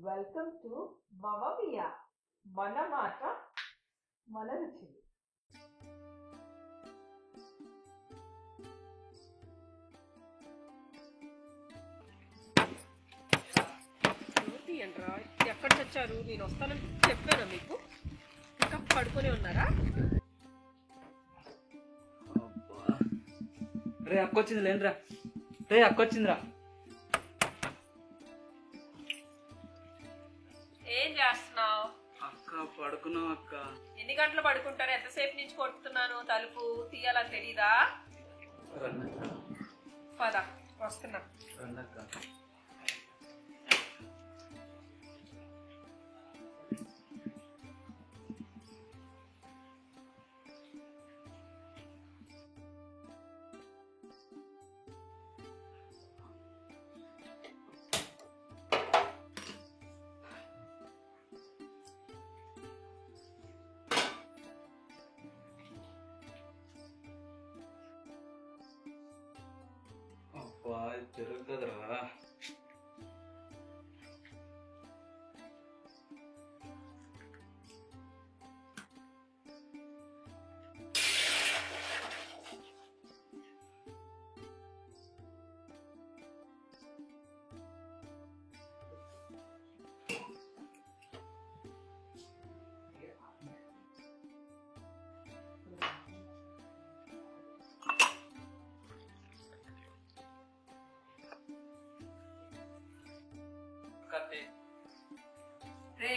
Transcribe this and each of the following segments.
Welcome to మమమియా మన మాట మన రుచులు. ఏంట్రా ఎక్కడ చచ్చారు? నేను వస్తానని చెప్పాను మీకు, ఇంకా పడుకొని ఉన్నారా? రే అక్కొచ్చింది లేండిరా. రే అక్కొచ్చిందిరా. ఏం చేస్తున్నావు? అక్క పడుకున్నావు అక్క. ఎన్ని గంటలు పడుకుంటారు? ఎంతసేపు నుంచి కొడుతున్నాను, తలుపు తీయాలని తెలీదా? పద వస్తున్నా. అబ్బా జరుగుతుందిరా. రే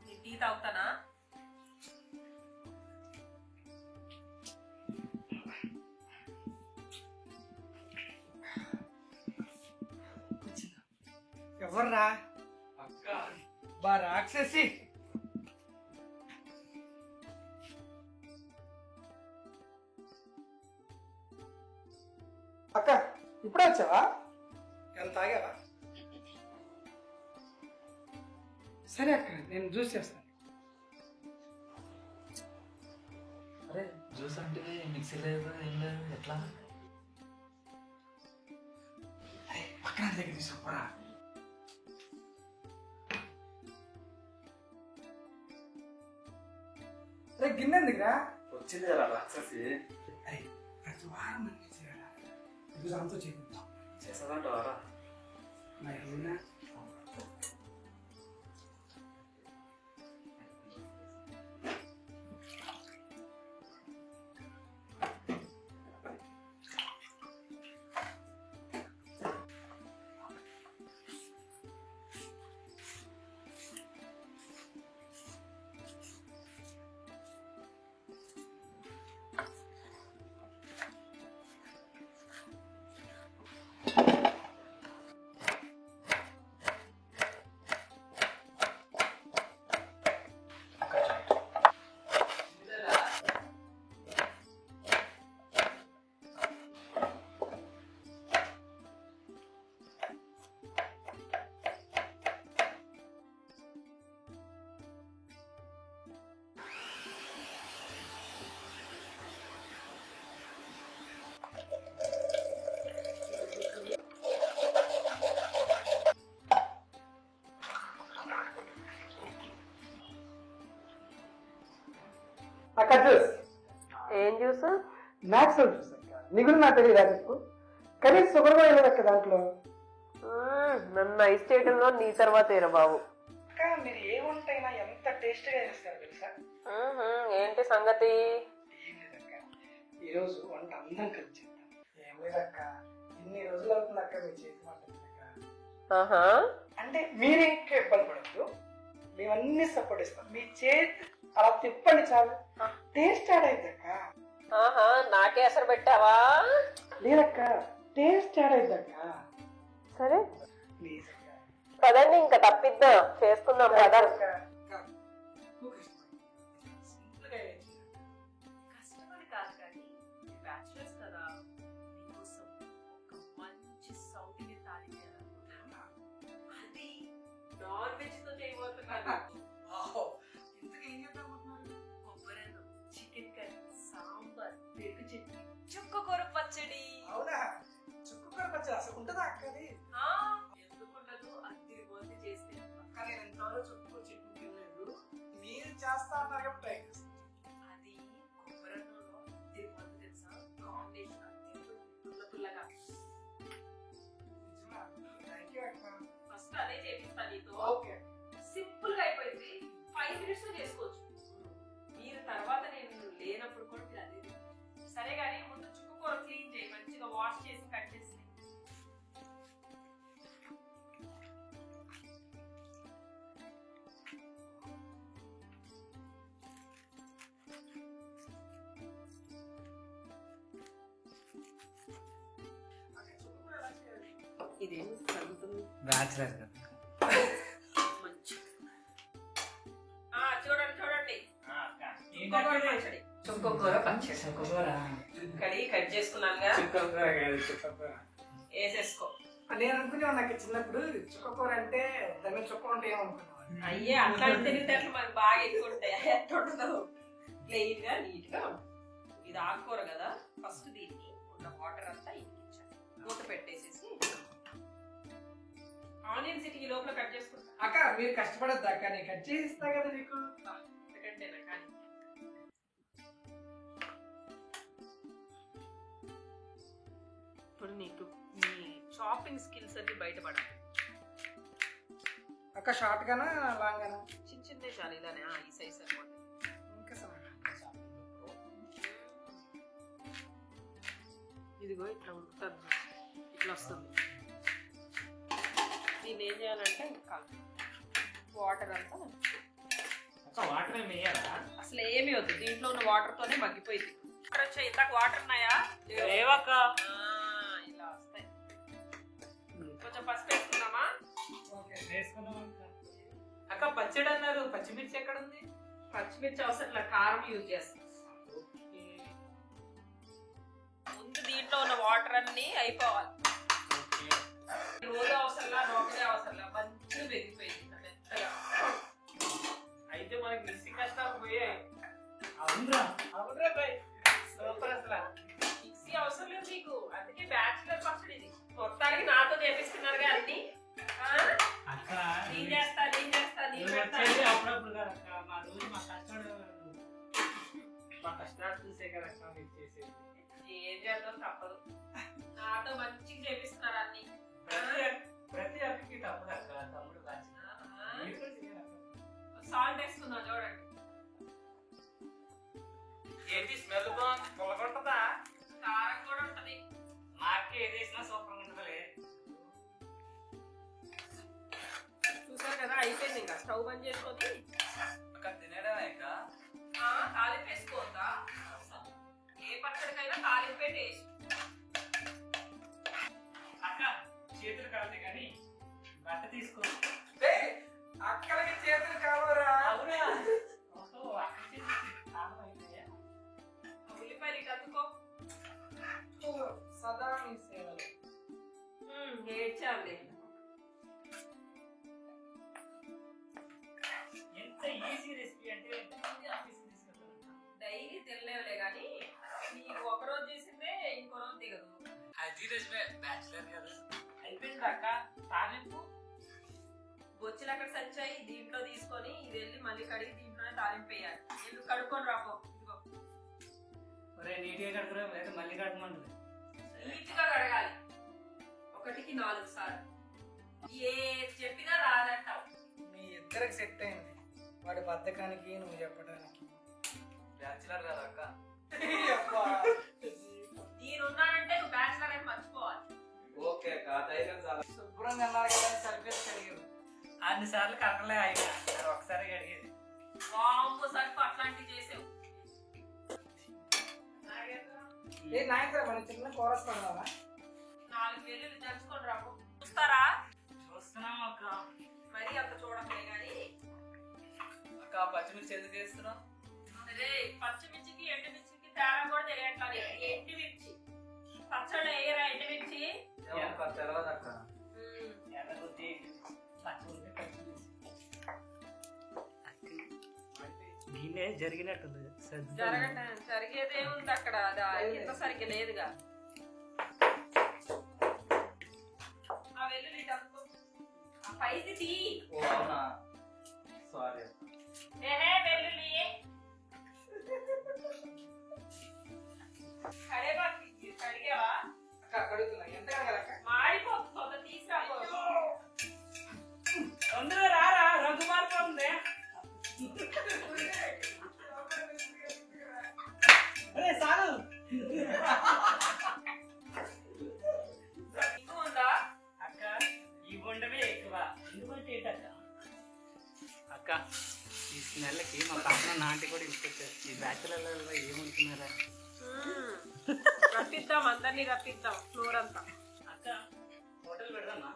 నీ టీ తాగుతానా? ఎవర్రా? అక్క బా రాక్షసి. అక్క ఇప్పుడే వచ్చావా? ఎంత తాగావా? సరే అక్క, నేను జ్యూస్ చేస్తాను. అరే జ్యూస్ అంటే మిక్సీ లేదు ఏం లేదు, ఎట్లా? పక్కన దగ్గర తీసుకోరా. రే గిన్నె ఎందుకురా? వచ్చింది కదా రాక్షసి. ప్రతి వారం మనం చేయాలి. ఇది అంతా చేద్దాం. చేసేదంటావారా? మరి అక్క జ్యూస్. ఏం జ్యూస్? న్యాచురల్ జ్యూస్ అక్క. నీకు నాకు తెలియదు అక్క. కనీసం షుగర్ కూడా వెళ్ళదు అక్క దాంట్లో. నన్ను ఐస్ చేయడంలో నీ తర్వాతేరా బాబు. అక్క మీరు ఏ వంట అయినా ఎంత టేస్ట్గా చేస్తారు తెలుసా? ఏంటి సంగతి? ఏం లేదక్క, ఈరోజు వంట అందరం కలిసి చేద్దాం. ఏం లేదక్క, ఇన్ని రోజులు అవుతుంది అక్క మీ చేతి వంట తినక. అంటే మీరే ఇంకా ఇబ్బంది పడద్దు, మేమన్నీ సపోర్ట్ ఇస్తాం. మీ చేతి అలా తిప్పండి చాలు, టేస్ట్ యాడ్ అయింది అక్క. నాకే అసలు పెట్టావా? లేదక్క, టేస్ట్ యాడ్ అయింది అక్క. సరే ప్లీజ్ అక్క. పదండి ఇంకా తప్పిద్దాం, చేసుకుందాం కదా. కష్టపడి కాదు కానీ బ్యాచులర్స్ కదా, మీకోసం ఒక మంచి సౌత్ ఇండియన్ థాలీ చేయాలనుకుంటున్నా. అది నాన్ వెజ్ తో చేయబోతున్నాను. కొబ్బరన్నం, చికెన్ కర్రీ, సాంబార్, పెరుగు చట్నీ, చుక్కకూర పచ్చడి. అవునా? చుక్కకూర పచ్చడి అసలు ఉంటుందా అక్క? అది ఎందుకుండదు, అద్దరిపోతే చేస్తే. అక్క నేను ఎంత ఇదేం జరుగుతుంది బ్యాచులర్ కదా. మంచి చూడండి చూడండి ఏంటంటే పచ్చడి చుక్కకూర పచ్చడి చుక్కకూర కడిగి కట్ చేసుకున్నానుగా చుక్కకూర కాదు చుక్కకూర. వేసేసుకో. నేను అనుకునేవాడు నాకు చిన్నప్పుడు చుక్కకూర అంటే దాని చుక్క ఉంటే ఏమనుకునేవాడు. అయ్యే అట్లాంటి తెలివితేటలు మనకు బాగా ఎక్కువ ఉంటాయి. ఎట్టుంటుందో క్లీన్ గా నీట్ గా ఉంటుంది. ఇది ఆకుకూర కదా, ఫస్ట్ దీన్ని ఉన్న వాటర్ అంతా ఇంకించాలి. మూత పెట్టేసేసి ఆనియన్స్ ఇటు ఈ లోపల కట్ చేసుకుంటా. అక్క మీరు కష్టపడద్దు అక్క, నేను కట్ చేసి ఇస్తా కదా నీకు. ఎందుకంటేనా కానీ ఇప్పుడు నీకు నీ షాపింగ్ స్కిల్స్ అన్ని బయటపడాలి. అక్క షార్ట్ గానా లాంగ్ గానా? చిన్న చిన్న చాలు ఇలానే ఈ సైజ్ సరిపోతుంది. ఇంకా ఇదిగో ఇట్లా ఉంటుంది, ఇట్లా వస్తుంది. దీన్ని ఏం చేయాలంటే వాటర్ అంతా వాటర్ ఏమి వేయాలా? అసలు ఏమి వద్దు, దీంట్లో ఉన్న వాటర్ తోనే మగ్గిపోయింది. వాటర్ వచ్చాయి, ఇందాక వాటర్ ఉన్నాయా? లేవక్క. ఇలా వస్తాయి. కొంచెం పసుపు వేసుకుందామా? వేసుకుందాం అక్క. పచ్చడి అన్నారు, పచ్చిమిర్చి ఎక్కడ ఉంది? పచ్చిమిర్చి అవసరం లేదు, కారం యూజ్ చేస్తాం. ముందు దీంట్లో ఉన్న వాటర్ అన్ని అయిపోవాలి. రోజు అవసరంలా, నోకడే అవసరంలా, మంచిగా పెరిగిపోయింది మెత్తగా. అయితే మనకి మిక్సీ కష్టాలు పోయాయి. అవునరా అవునరా బాయ్, సూపర్ అసలు. మిక్సీ అవసరం లేదు మీకు, అందుకే బ్యాచులర్ పచ్చడి ఇది. మొత్తానికి నాతో చేపిస్తున్నారుగా అన్ని. అక్క నేను చేస్తా నేను చేస్తా నేను పెడతా. అప్పుడప్పుడు కదక్క, మా రోజు మా కష్టాలు చూసే కదక్క మీరు చేసేది. ఏం చేద్దాం తప్పదు, నాతో మంచిగా చేపిస్తున్నారు అన్ని. ప్రతి అక్కకి తప్పదు అక్క, తమ్ముడు బాధ్యత. సాల్ట్ వేసుకుందాం చూడండి. ఏంటి స్మెల్ బాగుంది, పుల్లగుంటదా? కారం కూడా ఉంటది. మాకే ఏది వేసినా సూపర్ ఉంటుందిలే. చూసారు కదా, అయిపోయింది. ఇంకా స్టవ్ బంద్ చేసుకొని అక్క తినేయడమే అక్క. తాలింపు వేసుకోవద్దా? ఏ పచ్చడికైనా తాలింపే టేస్ట్. అక్క చేతులు కడతాయి కానీ బట్ట తీసుకో. అక్కడికి చేతులు కావరా? అవునా? ఓహో, అక్క చేతులు కాలం అయిపోయా. ఉల్లిపాయలు ఇటు అందుకో. సదా మీ సేవలు. ఏడ్చాలి. ఎంత ఈజీ రెసిపీ అంటే ఆఫీస్ తీసుకెళ్తాను. డైలీ తినలేవులే కానీ నీకు ఒకరోజు చేసిందే ఇంకో రోజు దిగదు. అది రెసిపీ బ్యాచులర్ కదా. అయిపోయింది అక్క. తాలింపు బొచ్చులు అక్కడ సచ్చాయి, దీంట్లో తీసుకొని ఇది వెళ్ళి మళ్ళీ కడిగి దీంట్లోనే తాలింపు వేయాలి. ఎందుకు కడుక్కొని రాపో. ఇదిగో ఒరే నీట్గా కడుగురా, లేదా మళ్ళీ కడగమంటుంది. నీట్గా కడగాలి, 1కి 4 సార్లు. ఏ చెప్పినా రాదంటావు. మీ ఇద్దరికి సెట్ అయింది, వాడి బద్ధకానికి నువ్వు చెప్పడానికి. బ్యాచులర్ కదా అక్క. నేనున్నానంటే నువ్వు బ్యాచులర్ అని మర్చిపోవాలి. ఓకే అక్క, ధైర్యం చాలా. శుభ్రంగా అన్నారు కదా, సరిపేసి కడిగారు. అన్నిసార్లు కడగలే అయినా ఒకసారి కడిగేది. వాంపు సరుకు అట్లాంటివి చేసావు. ఏ నాయకురా, మన చిన్న కోరస్తున్నావా? 4 వెల్లుల్లి దంచుకొని రాము. చూస్తారా? చూస్తున్నాం అక్క. మరీ అంత చూడకలే గాని. అక్క పచ్చిమిర్చి ఎందుకు వేస్తున్నావు? అరే పచ్చిమిర్చికి ఎండుమిర్చికి తేడా కూడా తెలియట్లా. ఎండుమిర్చి పచ్చడి వేయరా? ఎండుమిర్చి తెలవదు అక్క. దీనే జరిగినట్టుంది. జరిగేదేముంది అక్కడ, ఇంత సరిగ్గా లేదుగా. ఆ వెల్లుల్లి దంచుకో. ఆ పైది తీ. సారీ. వెల్లుల్లి కడిగావా? కడుగుతున్నా. ఎంత కడగాలక్క? మాడిపోతుంది, తీసుకురాపో. తొందరగా రారా, రంగు మారిపోతుంది. అరే సారు ఇంకో ఉందా అక్క? ఈ బొండమే ఎక్కువ. ఎందుకంటే ఏంటక్క అక్క, ఈ స్మెల్కి మా పక్కన నాటి కూడా ఇంకొచ్చారు. ఈ బ్యాచులర్లలో ఏమనుకున్నారా రప్పిద్దాం, అందరినీ రప్పిద్దాం ఫ్లోర్ అంతా. అక్క హోటల్ మొదలు పెడదామా?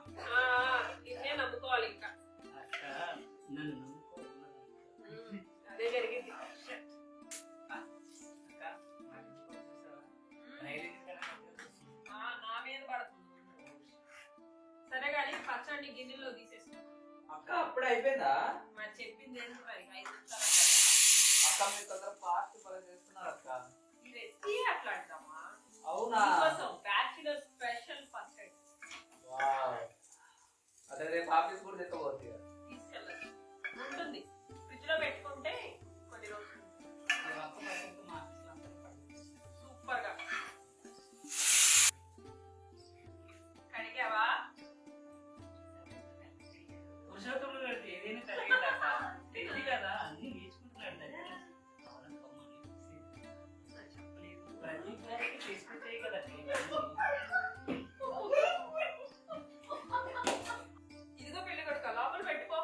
నిన్నే నమ్ముకోవాలి ఇంకా. అక్క నన్ను నమ్ముకో. అదే జరిగింది. అక్క నా ఇంటికి వచ్చేసావా? రైలు ఎక్కితే నా మీద పడుతుంది. సరే కానీ పచ్చడి గిన్నెలో తీసేసుకో. అక్క అప్పుడే అయిపోయిందా? మరి చెప్పింది ఏంటి మరి 5 నిమిషాలు అక్క మీరు తొందర ఫాస్ట్ పని చేస్తున్నారు అక్క. ఈ రెసిపీ అట్లా అంటామా? అవునా? కోసం బ్యాచులర్ స్పెషల్ పచ్చడి వావ్. అదే రేపు ఆఫీస్ కూడా తెచ్చుకోవచ్చు. తీసుకెళ్ళచ్చు. ఉంటుంది ఫ్రిడ్జ్ లో పెట్టుకుంటే కొన్ని రోజులు సూపర్ గా. కడిగావా? పురుషోత్తముడు గారికి ఏదైనా కలిగిందట. తెలియదు కదా, అన్ని నేర్చుకుంటున్నాడు దగ్గర. చెప్పలేదు. ప్రతి దానికి తీసుకొచ్చాయి కదా. ఇదిగో పెళ్లి కొడుకు లోపల పెట్టుకో.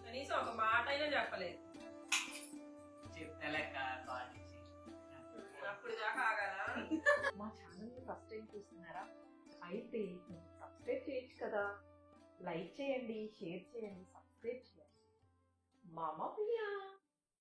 కనీసం ఒక మాట అయినా చెప్పలేదు. చెప్తా లెక్క పాటించి. అప్పుడు దాకా ఆగాలా? మా ఛానల్ని ఫస్ట్ టైం చూస్తున్నారా? అయితే సబ్స్క్రైబ్ చేయొచ్చు కదా. లైక్ చేయండి, షేర్ చేయండి, సబ్స్క్రైబ్ చేయండి. మామ